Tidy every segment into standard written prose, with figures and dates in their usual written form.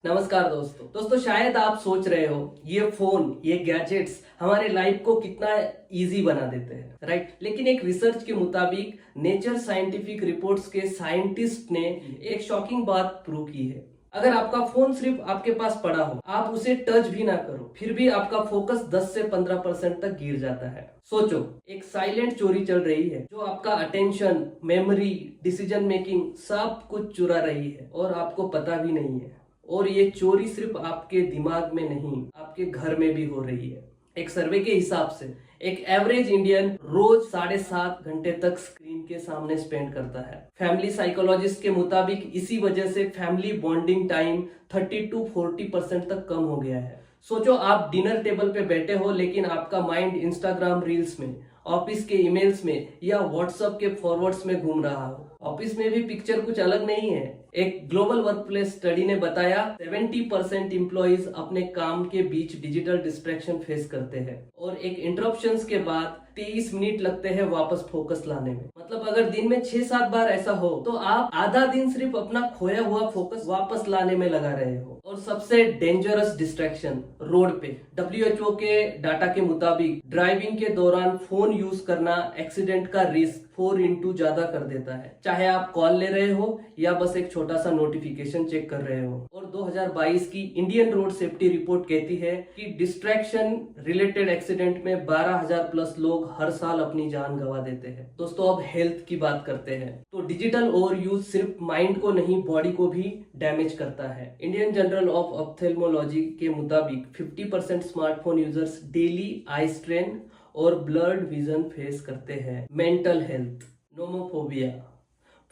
नमस्कार दोस्तों शायद आप सोच रहे हो ये फोन ये गैजेट्स हमारे लाइफ को कितना इजी बना देते हैं, राइट। लेकिन एक रिसर्च के मुताबिक नेचर साइंटिफिक रिपोर्ट्स के साइंटिस्ट ने एक शॉकिंग बात प्रूव की है। अगर आपका फोन सिर्फ आपके पास पड़ा हो, आप उसे टच भी ना करो, फिर भी आपका फोकस 10 से 15% तक गिर जाता है। सोचो, एक साइलेंट चोरी चल रही है जो आपका अटेंशन, मेमोरी, डिसीजन मेकिंग सब कुछ चुरा रही है और आपको पता भी नहीं है। और ये चोरी सिर्फ आपके दिमाग में नहीं, आपके घर में भी हो रही है। एक सर्वे के हिसाब से एक एवरेज इंडियन रोज 7.5 घंटे तक स्क्रीन के सामने स्पेंड करता है। फैमिली साइकोलॉजिस्ट के मुताबिक इसी वजह से फैमिली बॉन्डिंग टाइम 30 to 40% तक कम हो गया है। सोचो, आप डिनर टेबल पे बैठे हो लेकिन आपका माइंड इंस्टाग्राम रील्स में, ऑफिस के ईमेल्स में या व्हाट्सएप के फॉरवर्ड्स में घूम रहा हो। ऑफिस में भी पिक्चर कुछ अलग नहीं है। एक ग्लोबल वर्कप्लेस स्टडी ने बताया 70% एम्प्लॉइज अपने काम के बीच डिजिटल डिस्ट्रैक्शन फेस करते हैं और एक इंटरप्शंस के बाद 23 मिनट लगते हैं वापस फोकस लाने में। मतलब अगर दिन में 6-7 बार ऐसा हो तो आप आधा दिन सिर्फ अपना खोया हुआ फोकस वापस लाने में लगा रहे हो। और सबसे डेंजरस डिस्ट्रैक्शन रोड पे। WHO के डाटा के मुताबिक ड्राइविंग के दौरान फोन यूज करना एक्सीडेंट का रिस्क 4x ज्यादा कर देता है, चाहे आप कॉल ले रहे हो या बस एक छोटा सा नोटिफिकेशन चेक कर रहे हो। और 2022 की इंडियन रोड सेफ्टी रिपोर्ट कहती है कि डिस्ट्रैक्शन रिलेटेड एक्सीडेंट में 12,000 प्लस लोग हर साल अपनी जान गंवा देते हैं। दोस्तों, अब हेल्थ की बात करते हैं तो डिजिटल ओवर यूज सिर्फ माइंड को नहीं, बॉडी को भी डैमेज करता है। इंडियन जर्नल ऑफ ऑप्थेल्मोलॉजी के मुताबिक 50% smartphone users daily eye strain और ब्लर्ड विजन फेस करते हैं। मेंटल हेल्थ, नोमोफोबिया,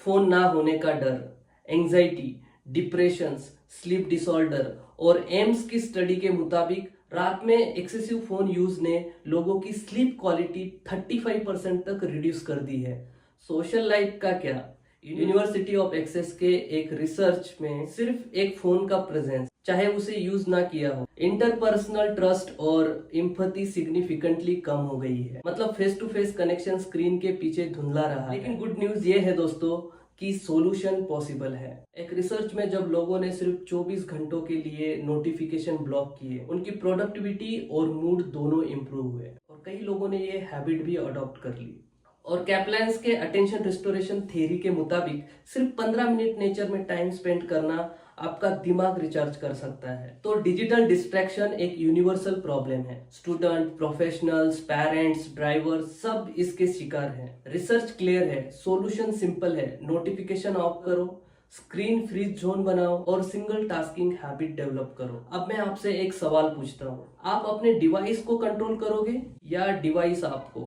फोन ना होने का डर, एंजाइटी, डिप्रेशन, स्लीप डिसऑर्डर और एम्स की स्टडी के मुताबिक रात में एक्सेसिव फोन यूज ने लोगों की स्लीप क्वालिटी 35% तक रिड्यूस कर दी है। सोशल लाइफ का क्या? यूनिवर्सिटी ऑफ एक्सेस के एक रिसर्च में सिर्फ एक फोन का प्रेजेंस, चाहे उसे यूज ना किया हो, इंटरपर्सनल ट्रस्ट और एम्पैथी सिग्निफिकेंटली कम हो गई है। मतलब face to face connection screen के पीछे धुंधला रहा है। लेकिन गुड न्यूज ये है दोस्तों कि सॉल्यूशन पॉसिबल है। एक रिसर्च में जब लोगों ने सिर्फ 24 घंटों के लिए नोटिफिकेशन ब्लॉक किए, उनकी प्रोडक्टिविटी और मूड दोनों इंप्रूव हुए और कई लोगों ने ये हैबिट भी अडॉप्ट कर ली। और कैपलान्स के अटेंशन रिस्टोरेशन थ्योरी के मुताबिक सिर्फ 15 मिनट नेचर में टाइम स्पेंड करना आपका दिमाग रिचार्ज कर सकता है। तो डिजिटल डिस्ट्रैक्शन एक यूनिवर्सल प्रॉब्लम है। स्टूडेंट, प्रोफेशनल्स, पेरेंट्स, ड्राइवर्स सब इसके शिकार हैं। रिसर्च क्लियर है, सॉल्यूशन सिंपल है। नोटिफिकेशन ऑफ करो, स्क्रीन फ्री जोन बनाओ और सिंगल टास्किंग हैबिट डेवलप करो। अब मैं आपसे एक सवाल पूछता हूँ, आप अपने डिवाइस को कंट्रोल करोगे या डिवाइस आपको?